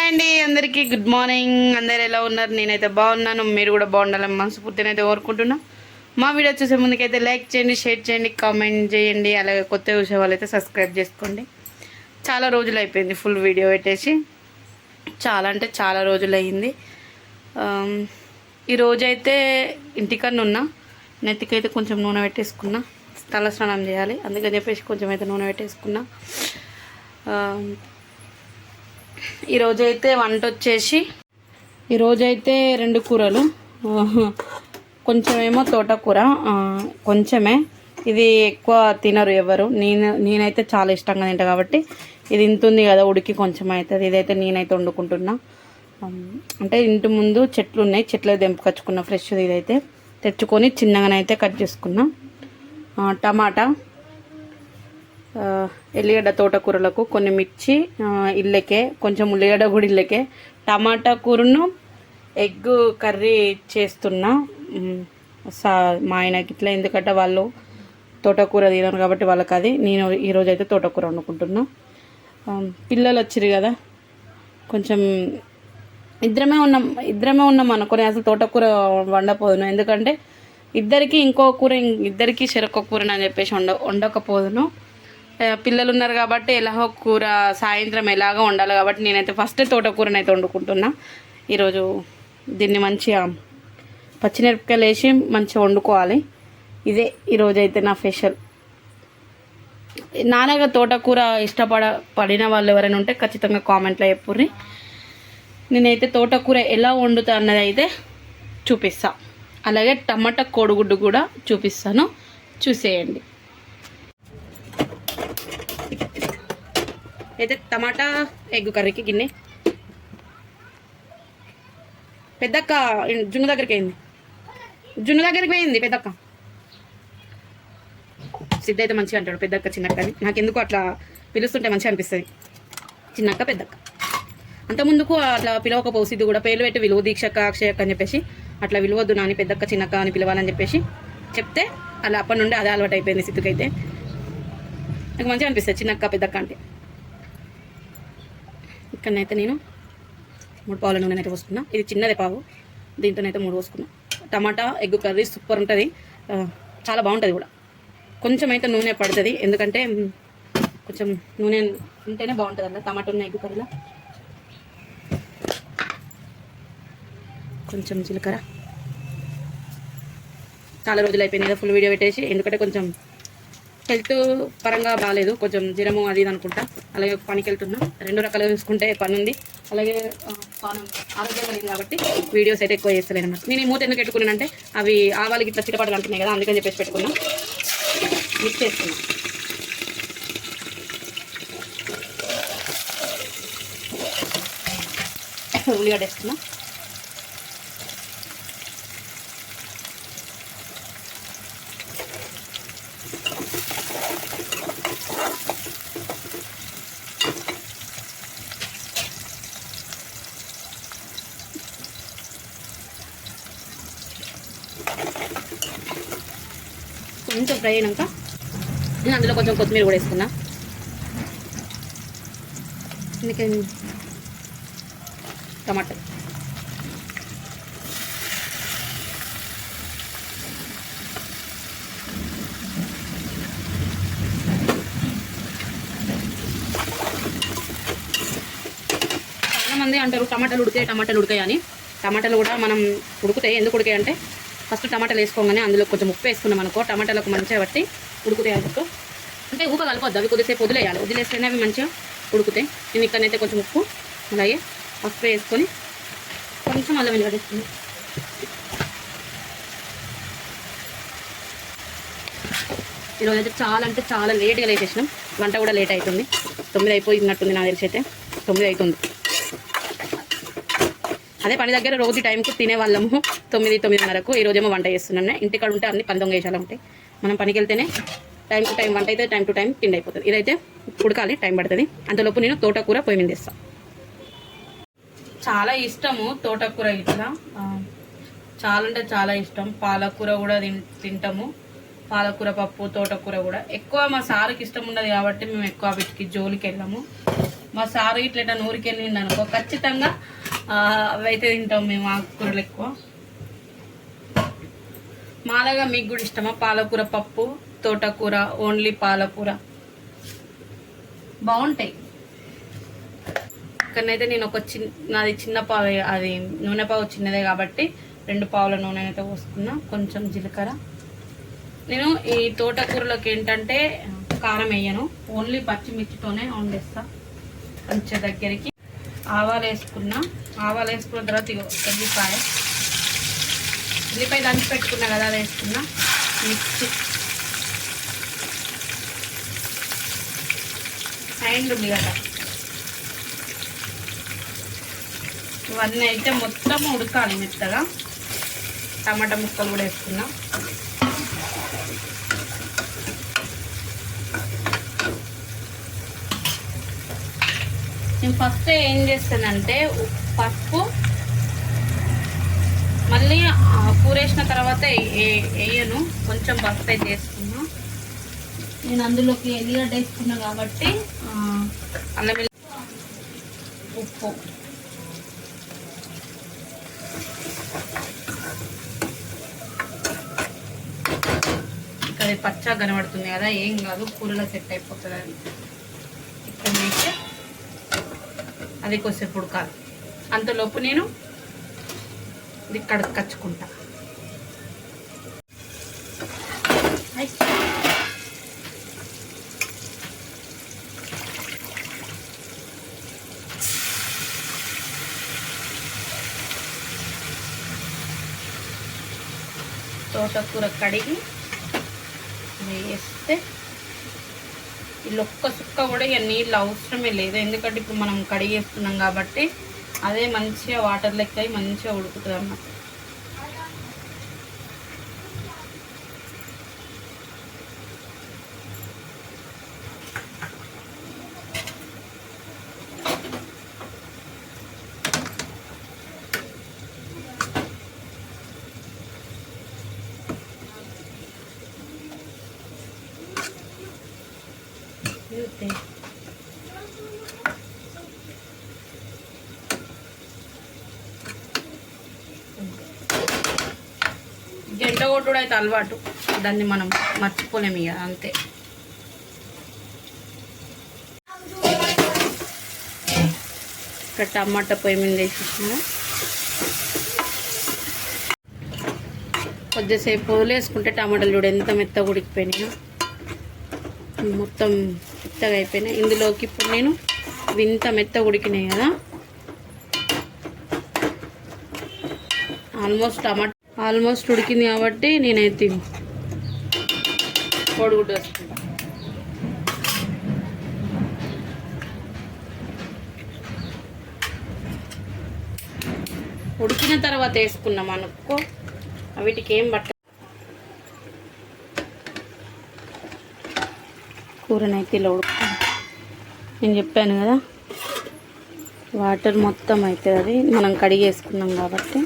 Hi అండి అందరికీ good morning. అందరు ఎలా ఉన్నారు? నేనైతే బాగున్నాను, మీరు కూడా బాగుండాలని మనస్ఫూర్తిగా అయితే కోరుకుంటున్నా. మా వీడియో చూసే ముందుకైతే లైక్ చేయండి, షేర్ చేయండి, కామెంట్ చేయండి. అలాగే కొత్త చూసే వాళ్ళైతే సబ్స్క్రైబ్ చేసుకోండి. చాలా రోజులు అయిపోయింది ఫుల్ వీడియో పెట్టేసి, చాలా అంటే చాలా రోజులు అయ్యింది. ఈరోజైతే ఇంటికన్నా ఉన్నా, నెత్తికైతే కొంచెం నూనె పెట్టేసుకున్నా. తల స్నానం చేయాలి, అందుకని చెప్పేసి కొంచెం అయితే నూనె పెట్టేసుకున్నా. ఈరోజైతే వంట వచ్చేసి ఈరోజైతే 2 కూరలు, కొంచెమేమో తోటకూర, కొంచెమే. ఇది ఎక్కువ తినరు ఎవరు, నేనైతే చాలా ఇష్టంగా తింటా కాబట్టి ఇది ఇంతుంది కదా ఉడికి కొంచెం అవుతుంది. ఇదైతే నేనైతే వండుకుంటున్నా. అంటే ఇంటి ముందు చెట్లు ఉన్నాయి, చెట్లు తెంపుకొచ్చుకున్న ఫ్రెష్. ఇదైతే తెచ్చుకొని చిన్నగానైతే కట్ చేసుకున్నా. టమాటా, ఎల్లిగడ్డ తోటకూరలకు, కొన్ని మిర్చి ఇళ్ళకే, కొంచెం ఉల్లిగడ్డ కూడా ఇళ్ళకే. టమాటా కూరను ఎగ్ కర్రీ చేస్తున్నా. మా ఆయనకి ఇట్లా, ఎందుకంటే వాళ్ళు తోటకూర తినరు కాబట్టి వాళ్ళకి అది. నేను ఈరోజైతే తోటకూర వండుకుంటున్నా. పిల్లలు వచ్చిరు కదా, కొంచెం ఇద్దరమే ఉన్నాం అనుకుని అసలు తోటకూర వండపోదును. ఎందుకంటే ఇద్దరికి ఇంకో కూర, ఇద్దరికి చెరొక కూరని అని చెప్పేసి వండకపోదును. పిల్లలు ఉన్నారు కాబట్టి ఎలాగో కూర సాయంత్రం ఎలాగో వండాలి కాబట్టి నేనైతే ఫస్ట్ తోటకూరని అయితే వండుకుంటున్నా. ఈరోజు దీన్ని మంచిగా పచ్చిమిరపకాయలు వేసి మంచిగా వండుకోవాలి. ఇదే ఈరోజైతే నా స్పెషల్. నాన్నగా తోటకూర పడిన వాళ్ళు ఎవరైనా ఉంటే ఖచ్చితంగా కామెంట్లో చెప్పుర్రి. నేనైతే తోటకూర ఎలా వండుతా అన్నది అయితే చూపిస్తా. అలాగే టమాటా కోడిగుడ్డు కూడా చూపిస్తాను, చూసేయండి. అయితే టమాటా ఎగ్ కర్రీకి గిన్నె. పెద్దక్క జున్ను దగ్గరికి పోయింది. పెద్దక్క సిద్ధ అయితే మంచిగా అంటాడు పెద్దక్క చిన్నక్క అని. నాకెందుకు అట్లా పిలుస్తుంటే మంచిగా అనిపిస్తుంది, చిన్నక్క పెద్దక్క. అంత ముందుకు అట్లా పిలవకపోవు, సిద్ధు కూడా పేర్లు పెట్టి విలువ, దీక్షక్క, అక్షయక్క అని చెప్పేసి అట్లా విలువద్దు నాని, పెద్దక్క చిన్నక్క అని పిలవాలని చెప్పేసి చెప్తే అలా అప్పటి నుండి అదే అలవాటు అయిపోయింది సిద్ధుకైతే. నాకు మంచిగా అనిపిస్తుంది చిన్నక్క పెద్దక్క అంటే. ఇక్కడనైతే నేను 3 పావుల నూనె అయితే పోసుకున్నా. ఇది చిన్నదే పావు, దీంట్లోనైతే 3 పోసుకున్నా. టమాటా ఎగ్ కర్రీ సూపర్ ఉంటుంది, చాలా బాగుంటుంది కూడా. కొంచెం అయితే నూనె పడుతుంది, ఎందుకంటే కొంచెం నూనె ఉంటేనే బాగుంటుంది అలా టమాటా ఉన్న ఎగ్ కర్రీలో. కొంచెం జీలకర్ర. చాలా రోజులు అయిపోయింది కదా ఫుల్ వీడియో పెట్టేసి, ఎందుకంటే కొంచెం హెల్త్ పరంగా బాగాలేదు, కొంచెం జ్వరము అది ఇది అనుకుంటా. అలాగే పనికి వెళ్తున్నా, 2 రకాలుగా చూసుకుంటే పని ఉంది, అలాగే ఆరోగ్యంగా లేదు కాబట్టి వీడియోస్ అయితే ఎక్కువ చేస్తలేను అన్నమాట. నేను ఈ మూత ఎందుకు పెట్టుకున్నానంటే అవి ఆవాలకి ఇట్లా చిటపాటలు అంటున్నాయి కదా, అందుకని చెప్పేసి పెట్టుకున్నా. మిక్స్ చేసుకున్నా. ఉల్లిగడ్డ వేసుకున్నా. కొంచెం ఫ్రై అయినాక నేను అందులో కొంచెం కొత్తిమీర కూడా వేసుకున్నా. అందుకే టమాటా చాలామంది అంటారు టమాటాలు ఉడికాయి అని. టమాటాలు కూడా మనం ఉడుకుతాయి. ఎందుకు ఉడికాయి అంటే ఫస్ట్ టమాటాలు వేసుకోగానే అందులో కొంచెం ఉప్పు వేసుకున్నాం అనుకో, టమాటాలకు మంచిగా బట్టి ఉడుకుతాయి అనుకో. అంటే ఊక కలపొద్దు, అవి కొద్దిసేపు వదిలేస్తేనే అవి మంచిగా ఉడుకుతాయి. నేను ఇక్కడనైతే కొంచెం ఉప్పు అలాగే పసుపు వేసుకొని కొంచెం అల్లం వెల్లిగడ్డ వేసుకున్నాను. ఈరోజు అయితే చాలా అంటే చాలా లేట్గా లేచేసినాం, వంట కూడా లేట్ అవుతుంది. 9 అయిపోయినట్టుంది నాకు తెలిసి, అయితే 9 అవుతుంది. అదే పని దగ్గర రోజు టైంకు తినేవాళ్ళము 9-9:30కు. ఈరోజేమో వంట చేస్తున్నాను. ఇంటికాడ ఉంటే అన్ని 11 వేషాలు ఉంటాయి. మనం పనికి వెళ్తేనే టైం టు టైం వంట అయితే టైం టు టైం తిండి అయిపోతుంది. ఇదైతే ఉడకాలి, టైం పడుతుంది. అంతలోపు నేను తోటకూర పొయ్యి మీద వేస్తాను. చాలా ఇష్టము తోటకూర, ఇట్లా చాలా అంటే చాలా ఇష్టం. పాలకూర కూడా తింటాము, పాలకూర పప్పు, తోటకూర కూడా. ఎక్కువ మా సార్కి ఇష్టం ఉండదు కాబట్టి మేము ఎక్కువ వీటికి జోలికి వెళ్ళాము. మా సారు ఇట్లా ఊరికి వెళ్ళిండు అనుకో ఖచ్చితంగా అవైతే తింటాం మేము, ఆకుకూరలు ఎక్కువ. మాలాగా మీకు కూడా ఇష్టమా పాలకూర పప్పు, తోటకూర, ఓన్లీ పాలకూర బాగుంటాయి. ఇక్కడనైతే నేను నాది చిన్న పావు, అది నూనె పావు చిన్నదే కాబట్టి 2 పావుల నూనె అయితే పోసుకున్నా. కొంచెం జీలకర్ర. నేను ఈ తోటకూరలోకి ఏంటంటే కారం వేయను, ఓన్లీ పచ్చిమిర్చితోనే వండేస్తా. కొంచెం దగ్గరికి ఆవాలు వేసుకున్నా. ఆవాలు వేసుకున్న తర్వాత ఉల్లిపాయ దంచి పెట్టుకున్నా కదా, అది వేసుకున్నా. మిర్చి అండ్ ఉల్లిగడ్డ ఇవన్నీ అయితే మొత్తం ఉడకాలి మెత్తగా. టమాటా ముక్కలు కూడా వేసుకున్నా. నేను ఫస్ట్ ఏం చేస్తానంటే పసుపు, మళ్ళీ కూర వేసిన తర్వాత వేయను, కొంచెం పసుపు అయితే వేసుకున్నా. నేను అందులోకి ఎల్లిగడ్డ వేసుకున్నా కాబట్టి అల్లం, ఉప్పు, ఇక్కడ పచ్చగా కనబడుతుంది కదా, ఏం కాదు, కూరలో సెట్ అయిపోతుంది. అది ఇక్కడ వేస్తే అది కొద్దిసేపు ఉడకాలి. అంతలోపు నేను ఇది కడుక్కొచ్చుకుంటా. తోటకూర కడిగి వేస్తే ఒక్క సుక్క కూడా ఇక నీళ్ళు అవసరమే లేదు, ఎందుకంటే ఇప్పుడు మనం కడిగేస్తున్నాం కాబట్టి అదే మంచిగా వాటర్ లెక్క అయి మంచిగా ఉడుకుతుంది అన్నమాట. గంట కొట్టుడు అయితే అలవాటు, దాన్ని మనం మర్చిపోలేము ఇక, అంతే. ఇక్కడ టమాటా పొయ్యి మీద వేసేసిన కొద్దిసేపు వదిలేసుకుంటే టమాటాలు చూడు ఎంత మెత్తగా ఉడికిపోయినాయో, మొత్తం మెత్తగా అయిపోయినాయి. ఇందులోకి ఇప్పుడు నేను ఇంత మెత్తగా ఉడికినాయి కదా, ఆల్మోస్ట్ ఉడికింది కాబట్టి నేనైతే కోడిగుడ్డు వేసుకుంటా. ఉడికిన తర్వాత వేసుకున్నాం అనుకో వీటికి ఏం బట్ట. కూరనైతే ఇలా ఉడుకుతాను. నేను చెప్పాను కదా వాటర్ మొత్తం అవుతుంది, అది మనం కడిగేసుకున్నాం కాబట్టి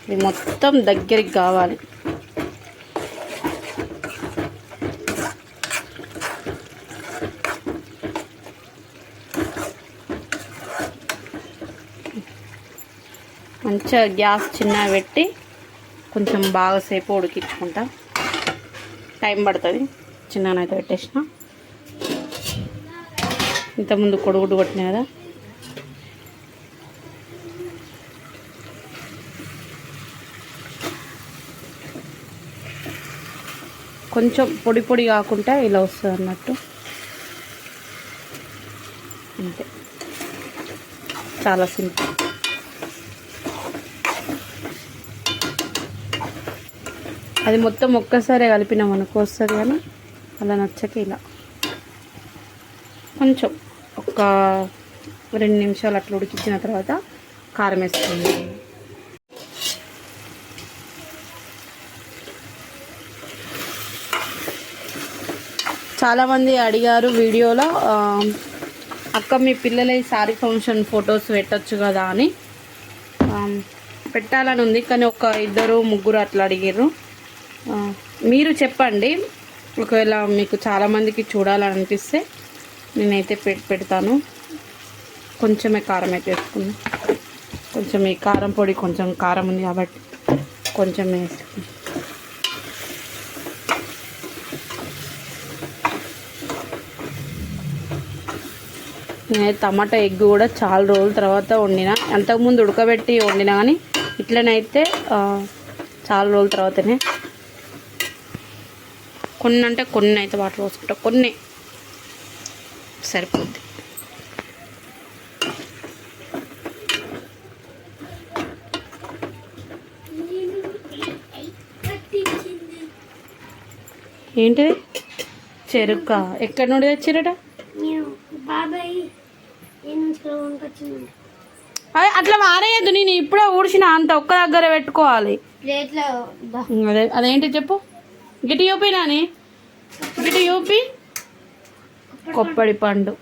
ఇది మొత్తం దగ్గరికి కావాలి. మంచిగా గ్యాస్ చిన్నగా పెట్టి కొంచెం బాగాసేపు ఉడికించుకుంటా. టైం పడుతుంది. చిన్ననైతే పెట్టేసిన. ఇంతకుముందు కొడుగుడ్డు కొట్టినా కదా, కొంచెం పొడి పొడి కాకుండా ఇలా వస్తుంది అన్నట్టు, అంతే. చాలా సింపుల్. అది మొత్తం ఒక్కసారి కలిపినాం అనుకో వస్తుంది, కానీ అలా నచ్చక ఇలా కొంచెం ఒక 2 నిమిషాలు అట్లా ఉడికించిన తర్వాత కారం వేస్తుంది. చాలామంది అడిగారు వీడియోలో, అక్క మీ పిల్లల సారీ ఫంక్షన్ ఫొటోస్ పెట్టచ్చు కదా అని. పెట్టాలని ఉంది, కానీ ఒక 2-3 అట్లా అడిగారు. మీరు చెప్పండి, ఒకవేళ మీకు చాలామందికి చూడాలని అనిపిస్తే నేనైతే పెడతాను. కొంచెమే కారం అయితే వేసుకున్నాను. కొంచెం ఈ కారం పొడి కొంచెం కారం ఉంది కాబట్టి కొంచెం వేసుకున్నాను. నేను టమాటా ఎగ్ కూడా చాలా రోజుల తర్వాత వండిన. అంతకుముందు ఉడకబెట్టి వండినా కానీ ఇట్లనైతే చాలా రోజుల తర్వాతనే. కొన్ని అంటే కొన్ని అయితే వాటర్ పోసుకుంటా, కొన్ని సరిపోద్ది. ఏంటిది చెరుక? ఎక్కడి నుండి తెచ్చిరట? అదే అట్లా మారేయద్దు. నేను ఇప్పుడే ఊడ్చిన, అంత ఒక్క దగ్గర పెట్టుకోవాలి. అదే అదేంటి చెప్పు. గిటి చూపినాని, గిటి చూపి. కొప్పడి పండు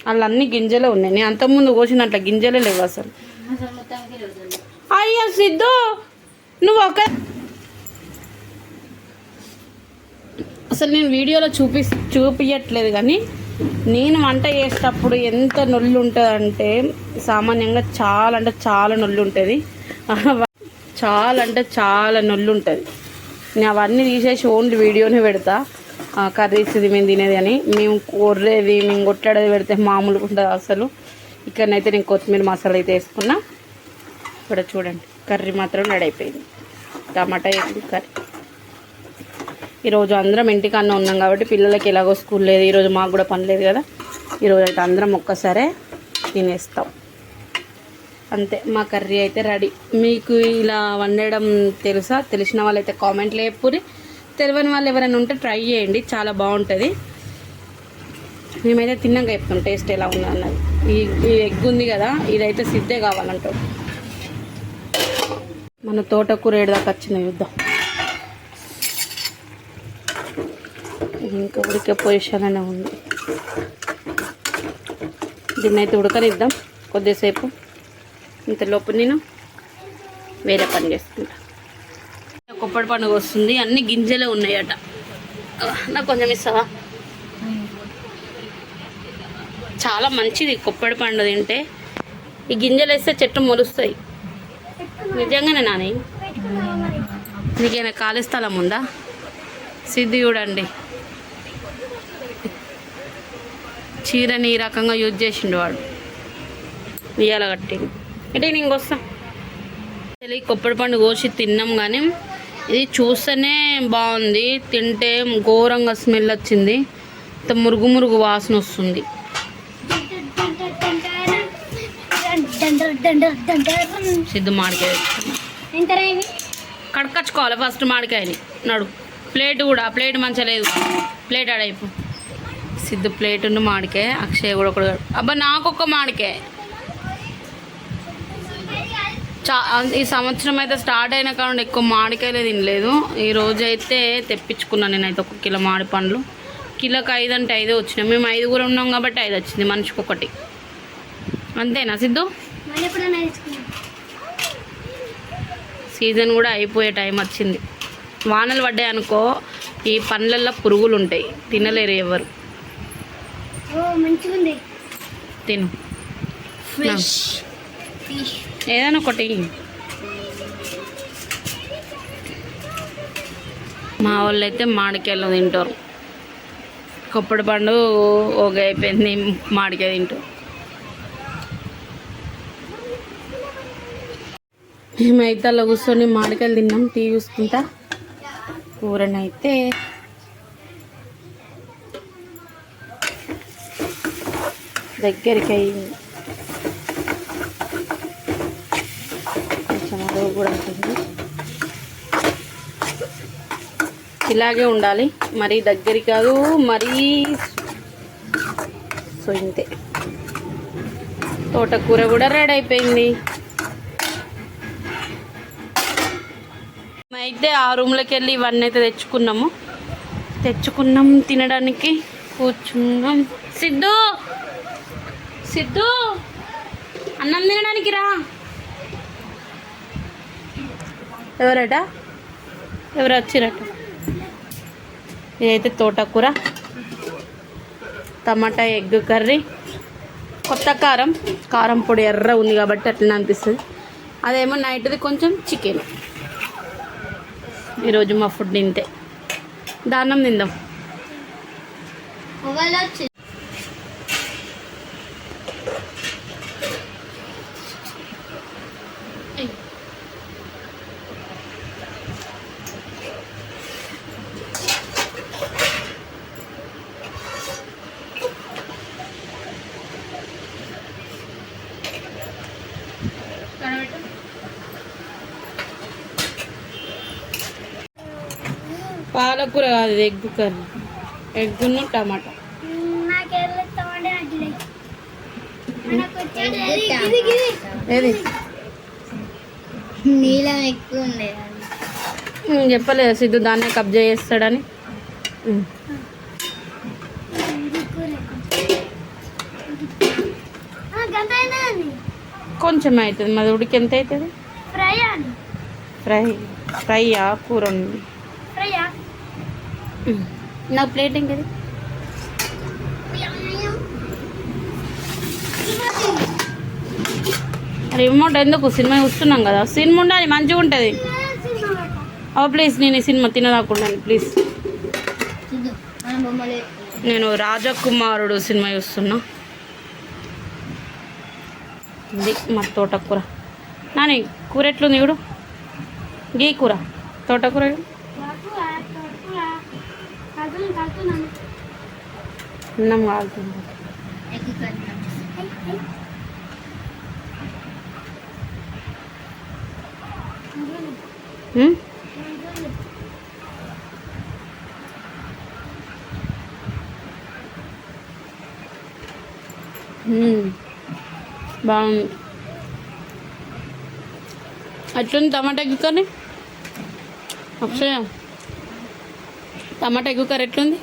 అలా అన్ని గింజలే ఉన్నాయి. నేను అంతకుముందు కోసిన అట్లా గింజలే లేవు అసలు. అయ్యో సిద్ధు, నువ్వు అసలు నేను వీడియోలో చూపించట్లేదు కానీ నేను వంట చేసేటప్పుడు ఎంత నొల్లు ఉంటుందంటే సామాన్యంగా చాలా అంటే చాలా నొల్లు ఉంటుంది. చాలా అంటే చాలా నొల్లు ఉంటుంది. నేను అవన్నీ తీసేసి ఓన్లీ వీడియోనే పెడతా. కర్రీస్ ఇది మేము తినేది అని. మేము కొర్రేది మేము కొట్లాడేది పెడితే మామూలుగా ఉంటుంది అసలు. ఇక్కడనైతే నేను కొత్తిమీర మసాలా అయితే వేసుకున్నా. ఇక్కడ చూడండి కర్రీ మాత్రం రెడీ అయిపోయింది. Tomato egg curry. ఈరోజు అందరం ఇంటికన్నా ఉన్నాం కాబట్టి పిల్లలకి ఎలాగో స్కూల్ లేదు, ఈరోజు మాకు కూడా పని లేదు కదా. ఈరోజు అయితే అందరం ఒక్కసారే తినేస్తాం అంతే. మా కర్రీ అయితే రెడీ. మీకు ఇలా వండడం తెలుసా? తెలిసిన వాళ్ళైతే కామెంట్లో చెప్పుర్రి. తెలియని వాళ్ళు ఎవరైనా ఉంటే ట్రై చేయండి, చాలా బాగుంటుంది. మేమైతే తిన్నాక చెప్తాం టేస్ట్ ఎలా ఉంది అన్నది. ఈ ఎగ్ ఉంది కదా, ఇదైతే సిద్ధే కావాలంటాం. మన తోటకూర ఏడుదాకా వచ్చిన యుద్ధం. ఇంకా ఉడికే పొజిషన్ ఉంది. దీన్ని అయితే ఉడకనిద్దాం కొద్దిసేపు. ఇంతలోపు నేను వేరే పని చేసుకుంటా. కొప్పడి పండుగ వస్తుంది, అన్ని గింజలే ఉన్నాయట. నాకు కొంచెం ఇస్తావా? చాలా మంచిది కొప్పడి పండు తింటే. ఈ గింజలు వేస్తే చెట్టు మొలుస్తాయి. నిజంగానే నాని. నీకేమైనా ఖాళీ స్థలం ఉందా? సిద్ధి చూడండి, చీరని ఈ రకంగా యూజ్ చేసిండు వాడు. ఇయ్యాల కట్టి అంటే నేను వస్తా. ఈ కొప్పడి పండు కోసి తిన్నాం కానీ ఇది చూస్తేనే బాగుంది, తింటే ఘోరంగా స్మెల్ వచ్చింది. ఇంత మురుగు మురుగు వాసన వస్తుంది. సిద్ధు మామిడికాయ కడకచ్చుకోవాలి ఫస్ట్ మామిడికాయని. నడు ప్లేట్ కూడా, ప్లేట్ మంచిగా లేదు, ప్లేట్ ఆడైపు. సిద్ధు ప్లేట్ ఉన్న మామిడికాయ, అక్షయ్ కూడా ఒకటి. అబ్బా నాకొక్క మామిడికాయ. ఈ సంవత్సరం అయితే స్టార్ట్ అయిన కారణం ఎక్కువ మామిడికాయలే తినలేదు. ఈరోజు అయితే తెప్పించుకున్నాను నేనైతే 1 కిలో మామిడి పండ్లు. కిలోకి 5 అంటే 5 వచ్చినాయి. మేము 5 ఉన్నాం కాబట్టి 5 వచ్చింది, మనిషికి ఒకటి. అంతేనా సిద్ధు? సీజన్ కూడా అయిపోయే టైం వచ్చింది. వానలు పడ్డాయి అనుకో, ఈ పండ్లల్లో పురుగులు ఉంటాయి, తినలేరు ఎవరు. తిను ఏదైనా ఒకటి. మా వాళ్ళు అయితే మామిడికాయలు తింటారు. కొప్పడి పండు ఓకే అయిపోయింది, మామిడికాయ తింటారు. మేమైతే అలా కూర్చొని మామిడికాయలు తిన్నాం టీవీ చూసుకుంటా. కూరనైతే దగ్గరికి అయింది. కొంచెం అదొక కూడా ఉంటుంది. ఇలాగే ఉండాలి, మరీ దగ్గరికి కాదు, మరీ. సో ఇంతే. తోటకూర కూడా రెడీ అయిపోయింది. అయితే ఆ రూమ్లోకి వెళ్ళి ఇవన్నీ అయితే తెచ్చుకున్నాం తినడానికి. కూర్చున్నాం. సిద్ధు సిద్ధు అన్నం తినడానికి రా. ఎవరట? ఎవరు వచ్చిరట? ఇదైతే తోటకూర. టమాటా ఎగ్ కర్రీ, కొత్త కారం పొడి ఎర్ర ఉంది కాబట్టి అట్లనే అనిపిస్తుంది. అదేమో నైట్ది కొంచెం చికెన్. ఈరోజు మా ఫుడ్ ఇంతే. దాన్నం తిందాం. పాలకూర కాదు, ఎగ్ కర్రీ, ఎగ్గును టమాటా. ఏది నీలం ఎక్కువ ఉండేది చెప్పలేదు సిద్ధు, దాన్నే కబ్జా చేస్తాడని. కొంచెం అవుతుంది. మాది ఉడికి ఎంత అవుతుంది? ఫ్రైయా కూర ఉంది. నా ప్లేట్ ఇంకది. రిమోట్ ఎందుకు? సినిమా చూస్తున్నాం కదా, సినిమా ఉండాలి, మంచిగా ఉంటుంది. ప్లీజ్, నేను ఈ సినిమా తినదాకుండాను ప్లీజ్. నేను రాజకుమారుడు సినిమా చూస్తున్నా. ఇది మా తోటకూర. నాని కూర ఎట్లుంది ఇప్పుడు? గీ కూర, తోటకూర అన్నం కాలుతుంది. బాగుంది. అట్లుంది టమాటా ఎగ్ కర్రీ. అక్షయ, టమాటా ఎగ్ కర్రీ ఎట్లుంది?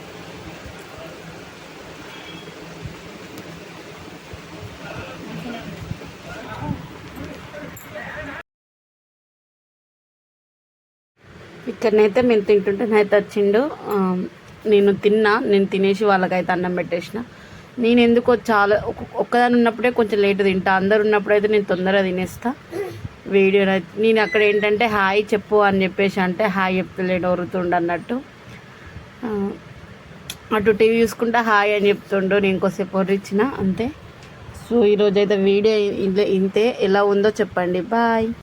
ఇక్కడనైతే మేము తింటుంటే నైతే వచ్చిండు. నేను తినేసి వాళ్ళకైతే అన్నం పెట్టేసిన. నేను ఎందుకో చాలా ఒక్కదాని ఉన్నప్పుడే కొంచెం లేట్ తింటా, అందరు ఉన్నప్పుడైతే నేను తొందరగా తినేస్తా. వీడియో నేను అక్కడ ఏంటంటే హాయ్ చెప్పు అని చెప్పేసి అంటే హాయ్ చెప్తలేడు, ఒరుతుండు అన్నట్టు. అటు టీవీ చూసుకుంటా హాయ్ అని చెప్తుండు, నేను కొద్దిసేపు ఒర్రిచ్చిన అంతే. సో ఈరోజైతే వీడియో ఇంతే. ఎలా ఉందో చెప్పండి. బాయ్.